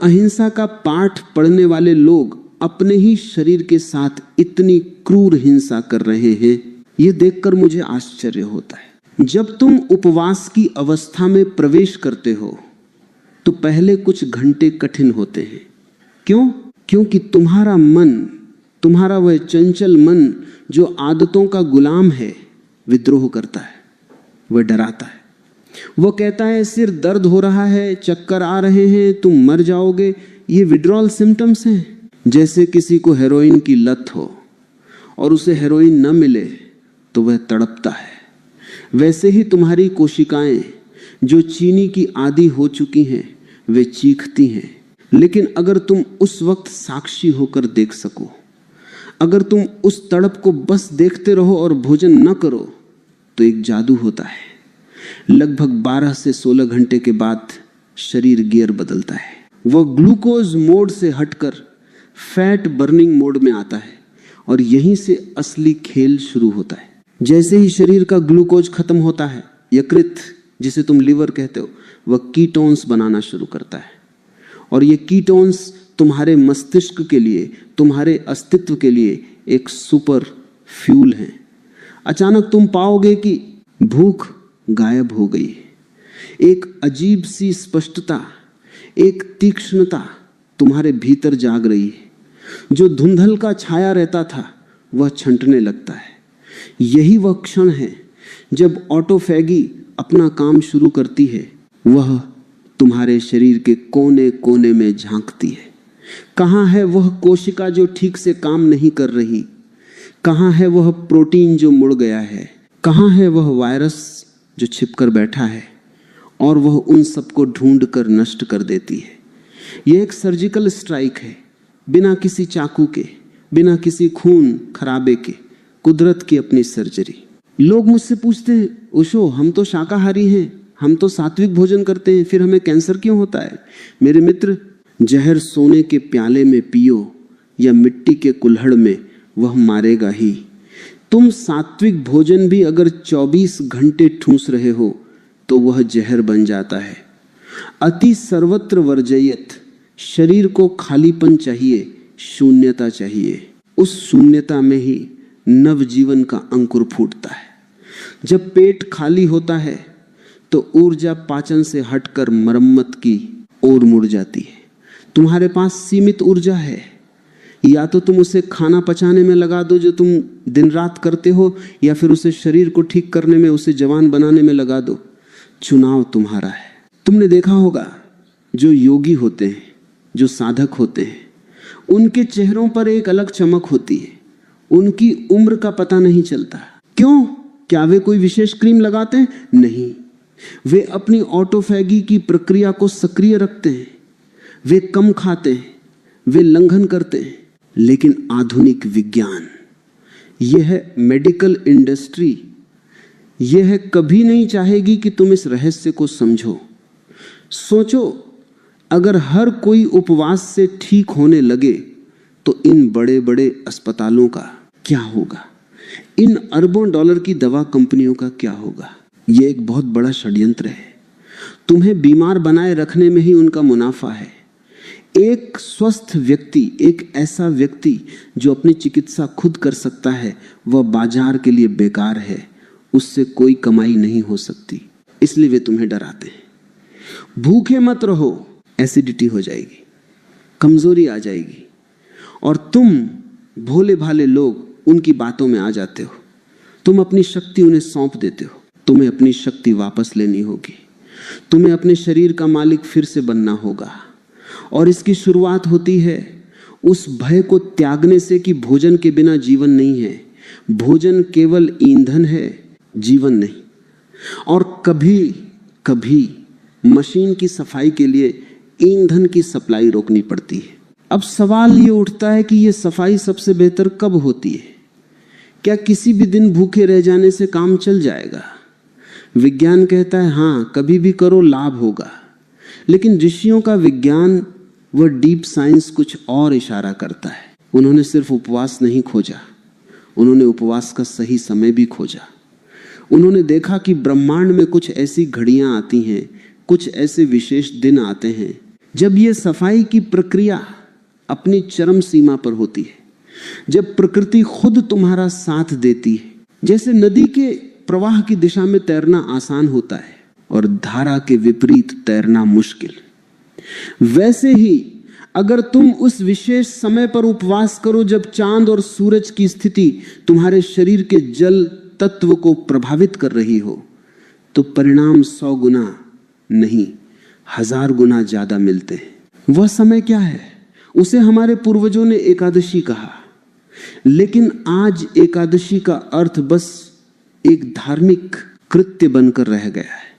अहिंसा का पाठ पढ़ने वाले लोग अपने ही शरीर के साथ इतनी क्रूर हिंसा कर रहे हैं, यह देखकर मुझे आश्चर्य होता है। जब तुम उपवास की अवस्था में प्रवेश करते हो तो पहले कुछ घंटे कठिन होते हैं। क्यों? क्योंकि तुम्हारा मन, तुम्हारा वह चंचल मन जो आदतों का गुलाम है, विद्रोह करता है, वह डराता है। वह कहता है सिर दर्द हो रहा है, चक्कर आ रहे हैं, तुम मर जाओगे। ये विड्रॉल सिम्टम्स हैं। जैसे किसी को हेरोइन की लत हो और उसे हेरोइन न मिले तो वह तड़पता है, वैसे ही तुम्हारी कोशिकाएं जो चीनी की आदी हो चुकी हैं वे चीखती हैं। लेकिन अगर तुम उस वक्त साक्षी होकर देख सको, अगर तुम उस तड़प को बस देखते रहो और भोजन न करो, तो एक जादू होता है। लगभग 12 से 16 घंटे के बाद शरीर गियर बदलता है। वह ग्लूकोज मोड से हटकर फैट बर्निंग मोड में आता है और यहीं से असली खेल शुरू होता है। जैसे ही शरीर का ग्लूकोज खत्म होता है, यकृत जिसे तुम लिवर कहते हो, वह कीटोन्स बनाना शुरू करता है। और ये कीटोन्स तुम्हारे मस्तिष्क के लिए, तुम्हारे अस्तित्व के लिए एक सुपर फ्यूल हैं। अचानक तुम पाओगे कि भूख गायब हो गई। एक अजीब सी स्पष्टता, एक तीक्ष्णता तुम्हारे भीतर जाग रही है। जो धुंधल का छाया रहता था वह छंटने लगता है। यही वह क्षण है जब ऑटोफैगी अपना काम शुरू करती है। वह तुम्हारे शरीर के कोने कोने में झांकती है। कहाँ है वह कोशिका जो ठीक से काम नहीं कर रही? कहाँ है वह प्रोटीन जो मुड़ गया है? कहाँ है वह वायरस जो छिपकर बैठा है? और वह उन सबको ढूंढ कर नष्ट कर देती है। यह एक सर्जिकल स्ट्राइक है, बिना किसी चाकू के, बिना किसी खून खराबे के, कुदरत की अपनी सर्जरी। लोग मुझसे पूछते हैं, ओशो हम तो शाकाहारी हैं, हम तो सात्विक भोजन करते हैं, फिर हमें कैंसर क्यों होता है? मेरे मित्र, जहर सोने के प्याले में पियो या मिट्टी के कुल्हड़ में, वह मारेगा ही। तुम सात्विक भोजन भी अगर 24 घंटे ठूस रहे हो तो वह जहर बन जाता है। अति सर्वत्र वर्जयत। शरीर को खालीपन चाहिए, शून्यता चाहिए। उस शून्यता में ही नवजीवन का अंकुर फूटता है। जब पेट खाली होता है तो ऊर्जा पाचन से हटकर मरम्मत की ओर मुड़ जाती है। तुम्हारे पास सीमित ऊर्जा है, या तो तुम उसे खाना पचाने में लगा दो जो तुम दिन रात करते हो, या फिर उसे शरीर को ठीक करने में, उसे जवान बनाने में लगा दो। चुनाव तुम्हारा है। तुमने देखा होगा जो योगी होते हैं, जो साधक होते हैं, उनके चेहरों पर एक अलग चमक होती है। उनकी उम्र का पता नहीं चलता। क्यों? क्या वे कोई विशेष क्रीम लगाते हैं? नहीं, वे अपनी ऑटोफैगी की प्रक्रिया को सक्रिय रखते हैं। वे कम खाते हैं, वे लंघन करते हैं। लेकिन आधुनिक विज्ञान, यह मेडिकल इंडस्ट्री, यह कभी नहीं चाहेगी कि तुम इस रहस्य को समझो। सोचो, अगर हर कोई उपवास से ठीक होने लगे तो इन बड़े बड़े अस्पतालों का क्या होगा? इन अरबों डॉलर की दवा कंपनियों का क्या होगा? यह एक बहुत बड़ा षड्यंत्र है। तुम्हें बीमार बनाए रखने में ही उनका मुनाफा है। एक स्वस्थ व्यक्ति, एक ऐसा व्यक्ति जो अपनी चिकित्सा खुद कर सकता है, वह बाजार के लिए बेकार है। उससे कोई कमाई नहीं हो सकती, इसलिए वे तुम्हें डराते हैं। भूखे मत रहो, एसिडिटी हो जाएगी, कमजोरी आ जाएगी, और तुम भोले भाले लोग उनकी बातों में आ जाते हो। तुम अपनी शक्ति उन्हें सौंप देते हो। तुम्हें अपनी शक्ति वापस लेनी होगी। तुम्हें अपने शरीर का मालिक फिर से बनना होगा। और इसकी शुरुआत होती है उस भय को त्यागने से कि भोजन के बिना जीवन नहीं है। भोजन केवल ईंधन है, जीवन नहीं। और कभी कभी मशीन की सफाई के लिए ईंधन की सप्लाई रोकनी पड़ती है। अब सवाल ये उठता है कि ये सफाई सबसे बेहतर कब होती है? क्या किसी भी दिन भूखे रह जाने से काम चल जाएगा? विज्ञान कहता है हाँ, कभी भी करो, लाभ होगा। लेकिन ऋषियों का विज्ञान, वह डीप साइंस कुछ और इशारा करता है। उन्होंने सिर्फ उपवास नहीं खोजा, उन्होंने उपवास का सही समय भी खोजा। उन्होंने देखा कि ब्रह्मांड में कुछ ऐसी घड़ियां आती हैं, कुछ ऐसे विशेष दिन आते हैं जब ये सफाई की प्रक्रिया अपनी चरम सीमा पर होती है, जब प्रकृति खुद तुम्हारा साथ देती है, जैसे नदी के प्रवाह की दिशा में तैरना आसान होता है और धारा के विपरीत तैरना मुश्किल, वैसे ही अगर तुम उस विशेष समय पर उपवास करो जब चांद और सूरज की स्थिति तुम्हारे शरीर के जल तत्व को प्रभावित कर रही हो, तो परिणाम 100 गुना नहीं 1000 गुना ज्यादा मिलते हैं। वह समय क्या है? उसे हमारे पूर्वजों ने एकादशी कहा, लेकिन आज एकादशी का अर्थ बस एक धार्मिक कृत्य बनकर रह गया है।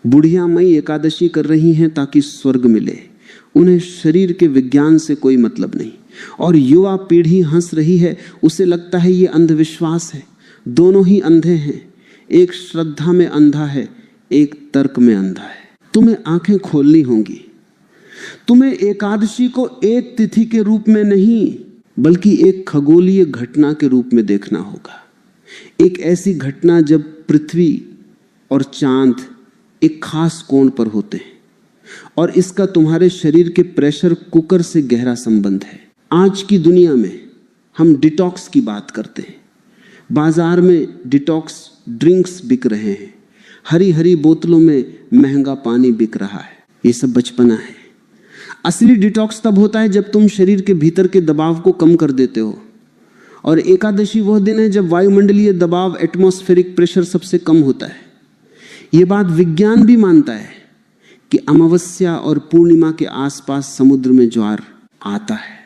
बुढ़िया मई एकादशी कर रही हैं ताकि स्वर्ग मिले, उन्हें शरीर के विज्ञान से कोई मतलब नहीं। और युवा पीढ़ी हंस रही है, उसे लगता है ये अंधविश्वास है। दोनों ही अंधे हैं, एक श्रद्धा में अंधा है, एक तर्क में अंधा है। तुम्हें आंखें खोलनी होंगी। तुम्हें एकादशी को एक तिथि के रूप में नहीं बल्कि एक खगोलीय घटना के रूप में देखना होगा। एक ऐसी घटना जब पृथ्वी और चांद एक खास कोण पर होते हैं और इसका तुम्हारे शरीर के प्रेशर कुकर से गहरा संबंध है। आज की दुनिया में हम डिटॉक्स की बात करते हैं, बाजार में डिटॉक्स ड्रिंक्स बिक रहे हैं, हरी हरी बोतलों में महंगा पानी बिक रहा है। ये सब बचपना है। असली डिटॉक्स तब होता है जब तुम शरीर के भीतर के दबाव को कम कर देते हो। और एकादशी वह दिन है जब वायुमंडलीय दबाव, एटमॉस्फेरिक प्रेशर सबसे कम होता है। ये बात विज्ञान भी मानता है कि अमावस्या और पूर्णिमा के आसपास समुद्र में ज्वार आता है।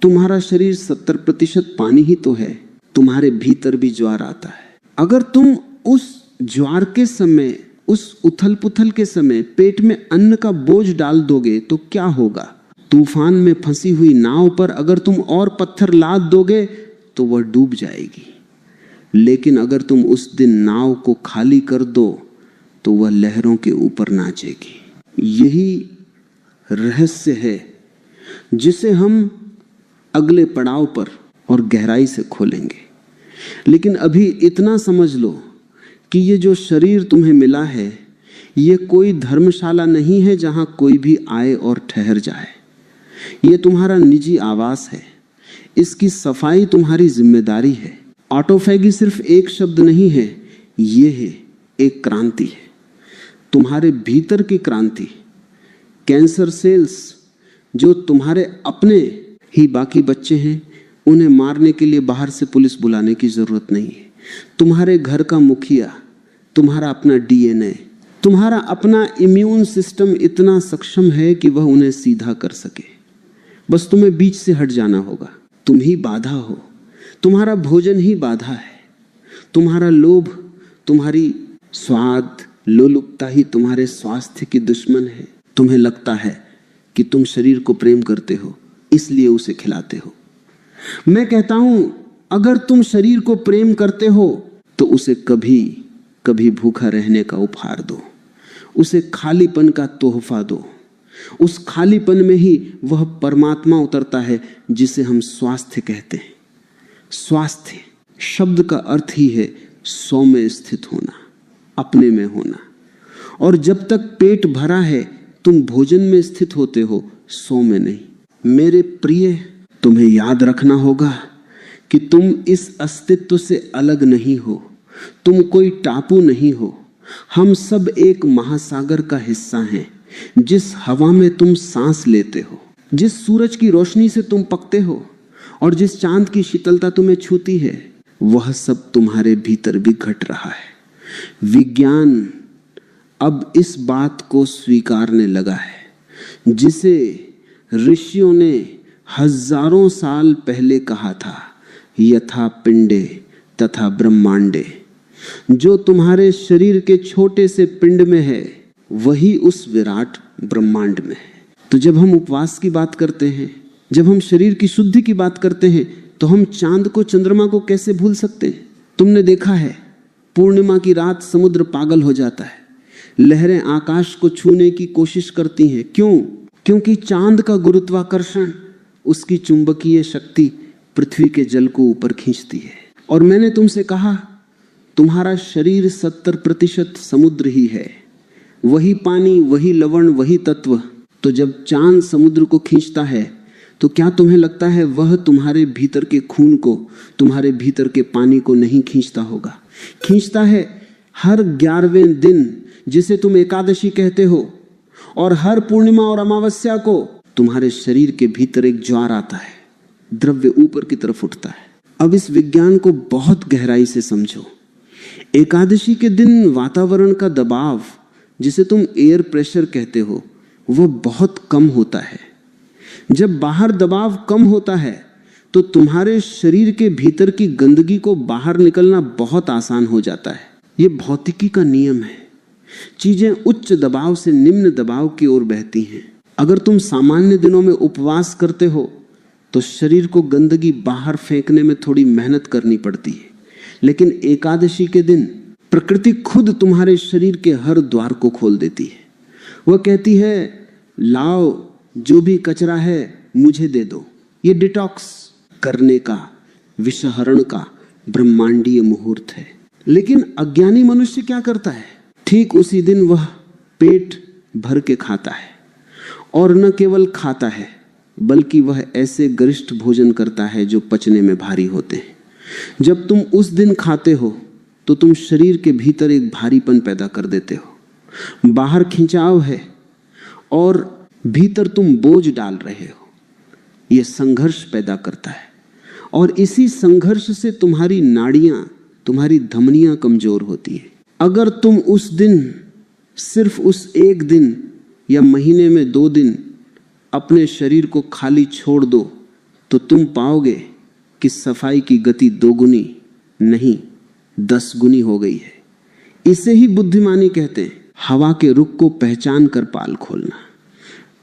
तुम्हारा शरीर 70% पानी ही तो है, तुम्हारे भीतर भी ज्वार आता है। अगर तुम उस ज्वार के समय, उस उथल पुथल के समय पेट में अन्न का बोझ डाल दोगे तो क्या होगा? तूफान में फंसी हुई नाव पर अगर तुम और पत्थर लाद दोगे तो वह डूब जाएगी, लेकिन अगर तुम उस दिन नाव को खाली कर दो तो वह लहरों के ऊपर नाचेगी। यही रहस्य है जिसे हम अगले पड़ाव पर और गहराई से खोलेंगे। लेकिन अभी इतना समझ लो कि ये जो शरीर तुम्हें मिला है, ये कोई धर्मशाला नहीं है जहां कोई भी आए और ठहर जाए। ये तुम्हारा निजी आवास है, इसकी सफाई तुम्हारी जिम्मेदारी है। ऑटोफैगी सिर्फ एक शब्द नहीं है, ये है एक क्रांति है, तुम्हारे भीतर की क्रांति। कैंसर सेल्स जो तुम्हारे अपने ही बाकी बच्चे हैं, उन्हें मारने के लिए बाहर से पुलिस बुलाने की जरूरत नहीं है। तुम्हारे घर का मुखिया, तुम्हारा अपना डीएनए, तुम्हारा अपना इम्यून सिस्टम इतना सक्षम है कि वह उन्हें सीधा कर सके। बस तुम्हें बीच से हट जाना होगा। तुम ही बाधा हो, तुम्हारा भोजन ही बाधा है, तुम्हारा लोभ, तुम्हारी स्वाद, लोलुपता ही तुम्हारे स्वास्थ्य की दुश्मन है। तुम्हें लगता है कि तुम शरीर को प्रेम करते हो, इसलिए उसे खिलाते हो। मैं कहता हूं, अगर तुम शरीर को प्रेम करते हो तो उसे कभी कभी भूखा रहने का उपहार दो, उसे खालीपन का तोहफा दो। उस खालीपन में ही वह परमात्मा उतरता है जिसे हम स्वास्थ्य कहते हैं। स्वास्थ्य शब्द का अर्थ ही है सौ में स्थित होना, अपने में होना। और जब तक पेट भरा है तुम भोजन में स्थित होते हो, सौ में नहीं। मेरे प्रिय, तुम्हें याद रखना होगा कि तुम इस अस्तित्व से अलग नहीं हो, तुम कोई टापू नहीं हो। हम सब एक महासागर का हिस्सा हैं। जिस हवा में तुम सांस लेते हो, जिस सूरज की रोशनी से तुम पकते हो और जिस चांद की शीतलता तुम्हें छूती है, वह सब तुम्हारे भीतर भी घट रहा है। विज्ञान अब इस बात को स्वीकारने लगा है जिसे ऋषियों ने हजारों साल पहले कहा था, यथा पिंडे तथा ब्रह्मांडे। जो तुम्हारे शरीर के छोटे से पिंड में है, वही उस विराट ब्रह्मांड में है। तो जब हम उपवास की बात करते हैं, जब हम शरीर की शुद्धि की बात करते हैं, तो हम चांद को, चंद्रमा को कैसे भूल सकते हैं? तुमने देखा है, पूर्णिमा की रात समुद्र पागल हो जाता है, लहरें आकाश को छूने की कोशिश करती हैं। क्यों? क्योंकि चांद का गुरुत्वाकर्षण, उसकी चुंबकीय शक्ति पृथ्वी के जल को ऊपर खींचती है। और मैंने तुमसे कहा, तुम्हारा शरीर 70% समुद्र ही है। वही पानी, वही लवण, वही तत्व तो जब चांद समुद्र को खींचता है तो क्या तुम्हें लगता है वह तुम्हारे भीतर के खून को, तुम्हारे भीतर के पानी को नहीं खींचता होगा? खींचता है। हर 11वें दिन जिसे तुम एकादशी कहते हो और हर पूर्णिमा और अमावस्या को तुम्हारे शरीर के भीतर एक ज्वार आता है, द्रव्य ऊपर की तरफ उठता है। अब इस विज्ञान को बहुत गहराई से समझो। एकादशी के दिन वातावरण का दबाव, जिसे तुम एयर प्रेशर कहते हो, वो बहुत कम होता है। जब बाहर दबाव कम होता है तो तुम्हारे शरीर के भीतर की गंदगी को बाहर निकलना बहुत आसान हो जाता है। ये भौतिकी का नियम है। चीजें उच्च दबाव से निम्न दबाव की ओर बहती हैं। अगर तुम सामान्य दिनों में उपवास करते हो तो शरीर को गंदगी बाहर फेंकने में थोड़ी मेहनत करनी पड़ती है, लेकिन एकादशी के दिन प्रकृति खुद तुम्हारे शरीर के हर द्वार को खोल देती है। वह कहती है, लाओ, जो भी कचरा है मुझे दे दो। ये डिटॉक्स करने का, विषहरण का ब्रह्मांडीय मुहूर्त है। लेकिन अज्ञानी मनुष्य क्या करता है? ठीक उसी दिन वह पेट भर के खाता है, और न केवल खाता है बल्कि वह ऐसे गरिष्ठ भोजन करता है जो पचने में भारी होते हैं। जब तुम उस दिन खाते हो तो तुम शरीर के भीतर एक भारीपन पैदा कर देते हो। बाहर खिंचाव है और भीतर तुम बोझ डाल रहे हो। यह संघर्ष पैदा करता है और इसी संघर्ष से तुम्हारी नाड़ियां, तुम्हारी धमनियां कमजोर होती हैं। अगर तुम उस दिन, सिर्फ उस एक दिन या महीने में 2 दिन अपने शरीर को खाली छोड़ दो तो तुम पाओगे कि सफाई की गति 2 गुनी नहीं 10 गुनी हो गई है। इसे ही बुद्धिमानी कहते हैं। हवा के रुख को पहचान कर पाल खोलना।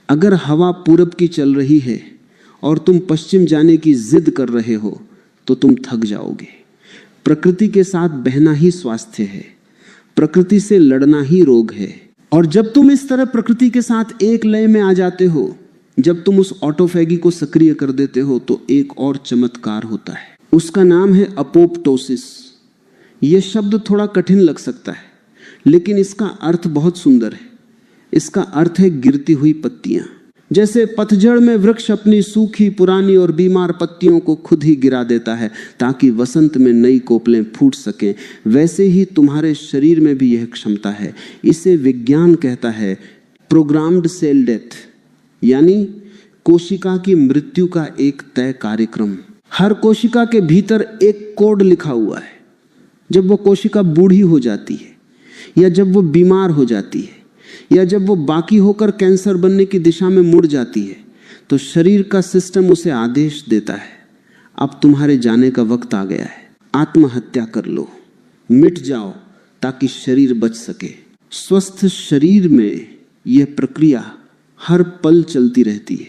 अगर हवा पूरब की चल रही है और तुम पश्चिम जाने की जिद कर रहे हो तो तुम थक जाओगे। प्रकृति के साथ बहना ही स्वास्थ्य है, प्रकृति से लड़ना ही रोग है। और जब तुम इस तरह प्रकृति के साथ एक लय में आ जाते हो, जब तुम उस ऑटोफैगी को सक्रिय कर देते हो, तो एक और चमत्कार होता है। उसका नाम है अपोप्टोसिस। यह शब्द थोड़ा कठिन लग सकता है, लेकिन इसका अर्थ बहुत सुंदर है। इसका अर्थ है गिरती हुई पत्तियां। जैसे पतझड़ में वृक्ष अपनी सूखी, पुरानी और बीमार पत्तियों को खुद ही गिरा देता है ताकि वसंत में नई कोपलें फूट सकें, वैसे ही तुम्हारे शरीर में भी यह क्षमता है। इसे विज्ञान कहता है प्रोग्राम्ड सेल डेथ, यानी कोशिका की मृत्यु का एक तय कार्यक्रम। हर कोशिका के भीतर एक कोड लिखा हुआ है। जब वो कोशिका बूढ़ी हो जाती है, या जब वो बीमार हो जाती है, या जब वो बाकी होकर कैंसर बनने की दिशा में मुड़ जाती है, तो शरीर का सिस्टम उसे आदेश देता है, अब तुम्हारे जाने का वक्त आ गया है, आत्महत्या कर लो, मिट जाओ ताकि शरीर बच सके। स्वस्थ शरीर में यह प्रक्रिया हर पल चलती रहती है।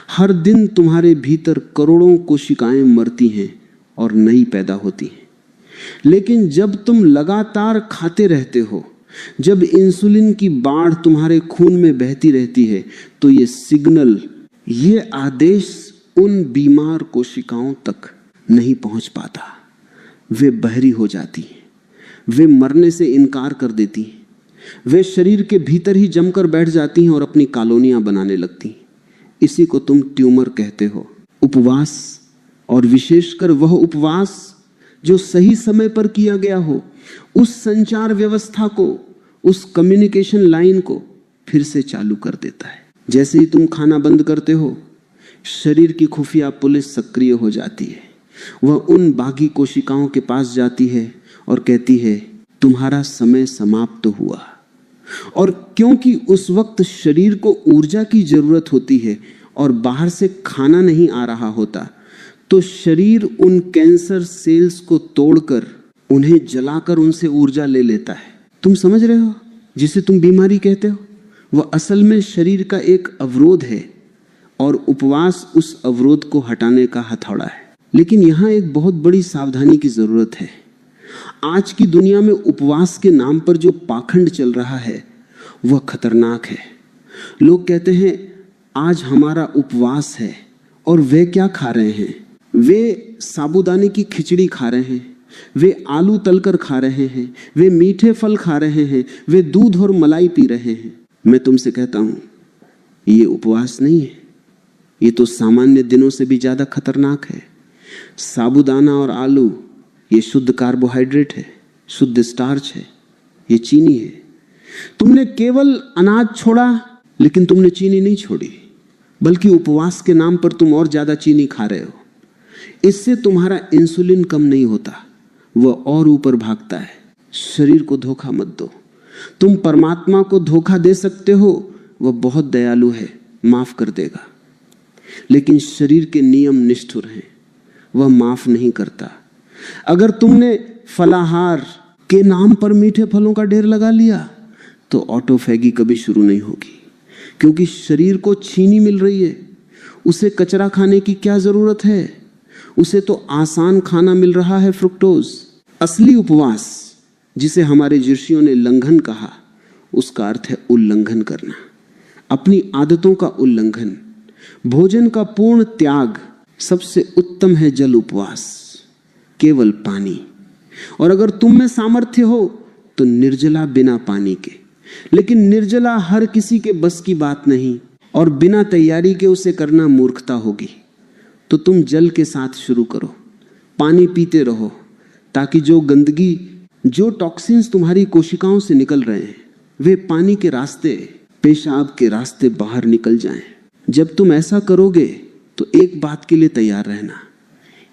हर दिन तुम्हारे भीतर करोड़ों कोशिकाएं मरती हैं और नई पैदा होती हैं। लेकिन जब तुम लगातार खाते रहते हो, जब इंसुलिन की बाढ़ तुम्हारे खून में बहती रहती है, तो ये सिग्नल, ये आदेश उन बीमार कोशिकाओं तक नहीं पहुंच पाता। वे बहरी हो जाती हैं, वे मरने से इनकार कर देती हैं, वे शरीर के भीतर ही जमकर बैठ जाती हैं और अपनी कॉलोनियां बनाने लगती हैं। इसी को तुम ट्यूमर कहते हो। उपवास, और विशेषकर वह उपवास जो सही समय पर किया गया हो, उस संचार व्यवस्था को, उस कम्युनिकेशन लाइन को फिर से चालू कर देता है। जैसे ही तुम खाना बंद करते हो, शरीर की खुफिया पुलिस सक्रिय हो जाती है। वह उन बागी कोशिकाओं के पास जाती है और कहती है, तुम्हारा समय समाप्त हुआ। और क्योंकि उस वक्त शरीर को ऊर्जा की जरूरत होती है और बाहर से खाना नहीं आ रहा होता, तो शरीर उन कैंसर सेल्स को तोड़कर, उन्हें जलाकर उनसे ऊर्जा ले लेता है। तुम समझ रहे हो? जिसे तुम बीमारी कहते हो, वह असल में शरीर का एक अवरोध है और उपवास उस अवरोध को हटाने का हथौड़ा है। लेकिन यहाँ एक बहुत बड़ी सावधानी की जरूरत है। आज की दुनिया में उपवास के नाम पर जो पाखंड चल रहा है वह खतरनाक है। लोग कहते हैं आज हमारा उपवास है, और वे क्या खा रहे हैं? वे साबूदाने की खिचड़ी खा रहे हैं, वे आलू तलकर खा रहे हैं, वे मीठे फल खा रहे हैं, वे दूध और मलाई पी रहे हैं। मैं तुमसे कहता हूं, ये उपवास नहीं है, ये तो सामान्य दिनों से भी ज्यादा खतरनाक है। साबूदाना और आलू ये शुद्ध कार्बोहाइड्रेट है, शुद्ध स्टार्च है, ये चीनी है। तुमने केवल अनाज छोड़ा, लेकिन तुमने चीनी नहीं छोड़ी, बल्कि उपवास के नाम पर तुम और ज्यादा चीनी खा रहे हो। इससे तुम्हारा इंसुलिन कम नहीं होता, वह और ऊपर भागता है। शरीर को धोखा मत दो। तुम परमात्मा को धोखा दे सकते हो, वह बहुत दयालु है, माफ कर देगा। लेकिन शरीर के नियम निष्ठुर हैं, वह माफ नहीं करता। अगर तुमने फलाहार के नाम पर मीठे फलों का ढेर लगा लिया, तो ऑटोफैगी कभी शुरू नहीं होगी, क्योंकि शरीर को चीनी मिल रही है। उसे कचरा खाने की क्या जरूरत है? उसे तो आसान खाना मिल रहा है, फ्रुक्टोज। असली उपवास, जिसे हमारे ऋषियों ने लंघन कहा, उसका अर्थ है उल्लंघन करना, अपनी आदतों का उल्लंघन, भोजन का पूर्ण त्याग। सबसे उत्तम है जल उपवास, केवल पानी। और अगर तुम में सामर्थ्य हो तो निर्जला बिना पानी के। लेकिन निर्जला हर किसी के बस की बात नहीं, और बिना तैयारी के उसे करना मूर्खता होगी। तो तुम जल के साथ शुरू करो, पानी पीते रहो, ताकि जो गंदगी, जो टॉक्सिन्स तुम्हारी कोशिकाओं से निकल रहे हैं, वे पानी के रास्ते, पेशाब के रास्ते बाहर निकल जाएं। जब तुम ऐसा करोगे तो एक बात के लिए तैयार रहना,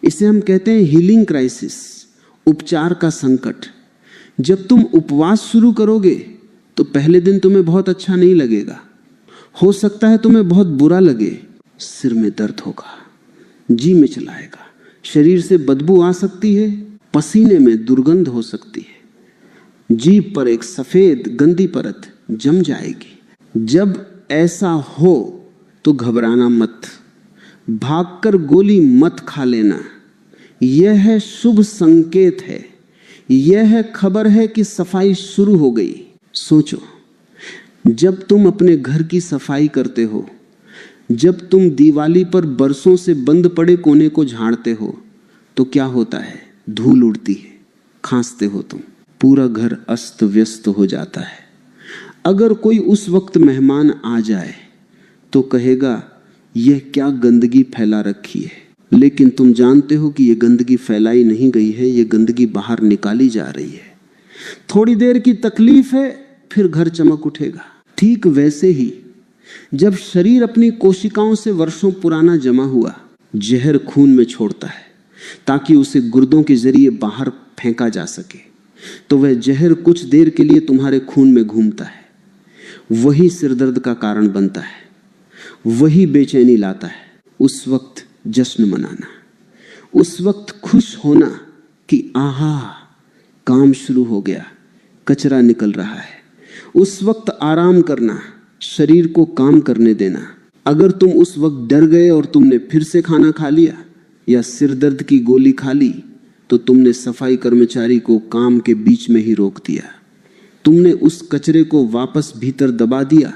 इसे हम कहते हैं हीलिंग क्राइसिस, उपचार का संकट। जब तुम उपवास शुरू करोगे तो पहले दिन तुम्हें बहुत अच्छा नहीं लगेगा, हो सकता है तुम्हें बहुत बुरा लगे, सिर में दर्द होगा, जी मिचलाएगा, शरीर से बदबू आ सकती है, पसीने में दुर्गंध हो सकती है, जीभ पर एक सफेद गंदी परत जम जाएगी। जब ऐसा हो तो घबराना मत, भागकर गोली मत खा लेना। यह है शुभ संकेत है, यह है खबर है कि सफाई शुरू हो गई। सोचो, जब तुम अपने घर की सफाई करते हो, जब तुम दिवाली पर बरसों से बंद पड़े कोने को झाड़ते हो, तो क्या होता है? धूल उड़ती है, खांसते हो तुम, पूरा घर अस्त व्यस्त हो जाता है। अगर कोई उस वक्त मेहमान आ जाए तो कहेगा यह क्या गंदगी फैला रखी है, लेकिन तुम जानते हो कि यह गंदगी फैलाई नहीं गई है, यह गंदगी बाहर निकाली जा रही है। थोड़ी देर की तकलीफ है, फिर घर चमक उठेगा। ठीक वैसे ही जब शरीर अपनी कोशिकाओं से वर्षों पुराना जमा हुआ जहर खून में छोड़ता है ताकि उसे गुर्दों के जरिए बाहर फेंका जा सके, तो वह जहर कुछ देर के लिए तुम्हारे खून में घूमता है, वही सिरदर्द का कारण बनता है, वही बेचैनी लाता है। उस वक्त जश्न मनाना, उस वक्त खुश होना कि आहा, काम शुरू हो गया, कचरा निकल रहा है। उस वक्त आराम करना, शरीर को काम करने देना। अगर तुम उस वक्त डर गए और तुमने फिर से खाना खा लिया या सिरदर्द की गोली खा ली, तो तुमने सफाई कर्मचारी को काम के बीच में ही रोक दिया। तुमने उस कचरे को वापस भीतर दबा दिया,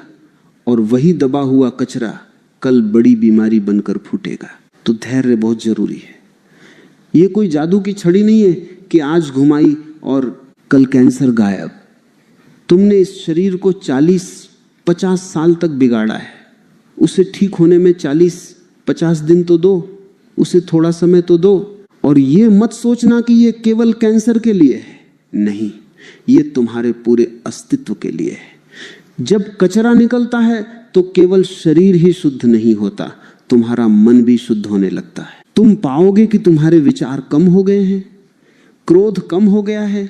और वही दबा हुआ कचरा कल बड़ी बीमारी बनकर फूटेगा। तो धैर्य बहुत जरूरी है। ये कोई जादू की छड़ी नहीं है कि आज घुमाई और कल कैंसर गायब। तुमने इस शरीर को 40-50 साल तक बिगाड़ा है, उसे ठीक होने में 40-50 दिन तो दो, उसे थोड़ा समय तो दो। और ये मत सोचना कि ये केवल कैंसर के लिए है, नहीं, ये तुम्हारे पूरे अस्तित्व के लिए है। जब कचरा निकलता है तो केवल शरीर ही शुद्ध नहीं होता, तुम्हारा मन भी शुद्ध होने लगता है। तुम पाओगे कि तुम्हारे विचार कम हो गए हैं, क्रोध कम हो गया है,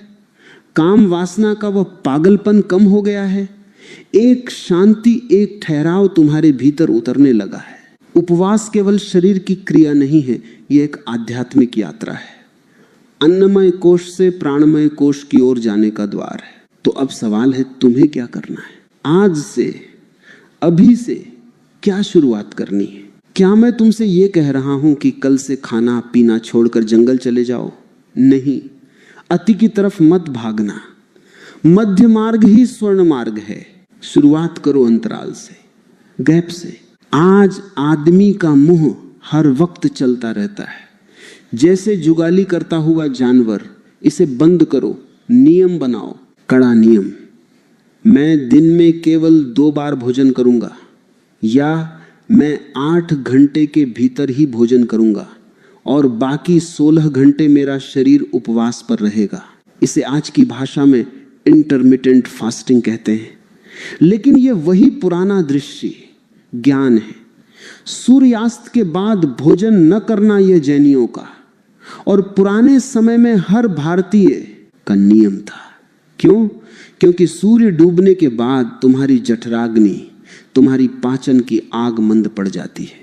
काम वासना का वह पागलपन कम हो गया है। एक शांति, एक ठहराव तुम्हारे भीतर उतरने लगा है। उपवास केवल शरीर की क्रिया नहीं है, यह एक आध्यात्मिक यात्रा है। अन्नमय कोश से प्राणमय कोश की ओर जाने का द्वार है। तो अब सवाल है, तुम्हें क्या करना है? आज से, अभी से क्या शुरुआत करनी है? क्या मैं तुमसे यह कह रहा हूं कि कल से खाना पीना छोड़कर जंगल चले जाओ? नहीं, अति की तरफ मत भागना। मध्य मार्ग ही स्वर्ण मार्ग है। शुरुआत करो अंतराल से, गैप से। आज आदमी का मुंह हर वक्त चलता रहता है, जैसे जुगाली करता हुआ जानवर। इसे बंद करो, नियम बनाओ, कड़ा नियम। मैं दिन में केवल 2 बार भोजन करूंगा, या मैं 8 घंटे के भीतर ही भोजन करूंगा और बाकी 16 घंटे मेरा शरीर उपवास पर रहेगा। इसे आज की भाषा में इंटरमिटेंट फास्टिंग कहते हैं। लेकिन यह वही पुराना दृश्य ज्ञान है। सूर्यास्त के बाद भोजन न करना यह जैनियों का और पुराने समय में हर भारतीय का नियम था। क्यों? क्योंकि सूर्य डूबने के बाद तुम्हारी जठराग्नि, तुम्हारी पाचन की आग मंद पड़ जाती है।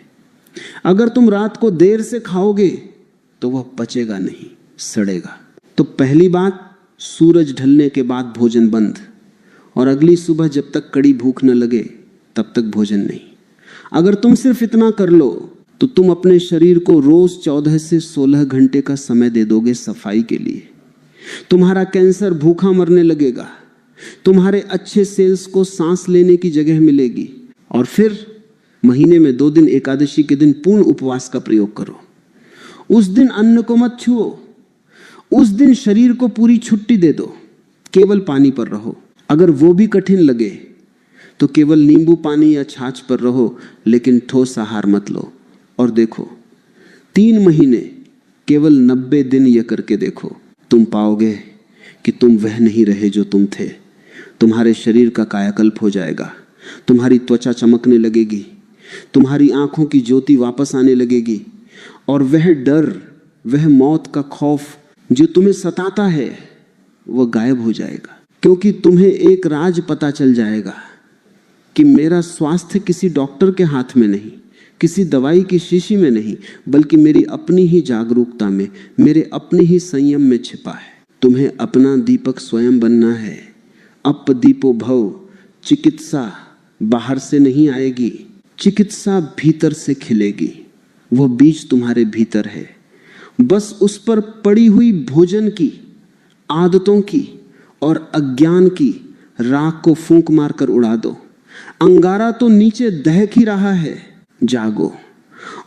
अगर तुम रात को देर से खाओगे तो वह पचेगा नहीं, सड़ेगा। तो पहली बात, सूरज ढलने के बाद भोजन बंद, और अगली सुबह जब तक कड़ी भूख न लगे तब तक भोजन नहीं। अगर तुम सिर्फ इतना कर लो तो तुम अपने शरीर को रोज 14 से 16 घंटे का समय दे दोगे सफाई के लिए। तुम्हारा कैंसर भूखा मरने लगेगा, तुम्हारे अच्छे सेल्स को सांस लेने की जगह मिलेगी। और फिर महीने में 2 दिन एकादशी के दिन पूर्ण उपवास का प्रयोग करो। उस दिन अन्न को मत छुओ, उस दिन शरीर को पूरी छुट्टी दे दो, केवल पानी पर रहो। अगर वो भी कठिन लगे तो केवल नींबू पानी या छाछ पर रहो, लेकिन ठोस आहार मत लो। और देखो 3 महीने, केवल 90 दिन यह करके देखो, तुम पाओगे कि तुम वह नहीं रहे जो तुम थे। तुम्हारे शरीर का कायाकल्प हो जाएगा, तुम्हारी त्वचा चमकने लगेगी, तुम्हारी आंखों की ज्योति वापस आने लगेगी, और वह डर, वह मौत का खौफ जो तुम्हें सताता है वह गायब हो जाएगा। क्योंकि तुम्हें एक राज पता चल जाएगा कि मेरा स्वास्थ्य किसी डॉक्टर के हाथ में नहीं, किसी दवाई की शीशी में नहीं, बल्कि मेरी अपनी ही जागरूकता में, मेरे अपने ही संयम में छिपा है। तुम्हें अपना दीपक स्वयं बनना है। अप दीपो भव। चिकित्सा बाहर से नहीं आएगी, चिकित्सा भीतर से खिलेगी। वह बीज तुम्हारे भीतर है। बस उस पर पड़ी हुई भोजन की, आदतों की और अज्ञान की राख को फूंक मारकर उड़ा दो। अंगारा तो नीचे दहक ही रहा है। जागो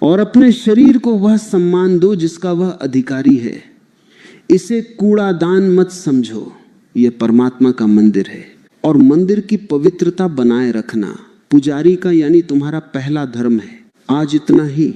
और अपने शरीर को वह सम्मान दो जिसका वह अधिकारी है। इसे कूड़ादान मत समझो, यह परमात्मा का मंदिर है। और मंदिर की पवित्रता बनाए रखना पुजारी का यानी तुम्हारा पहला धर्म है। आज इतना ही।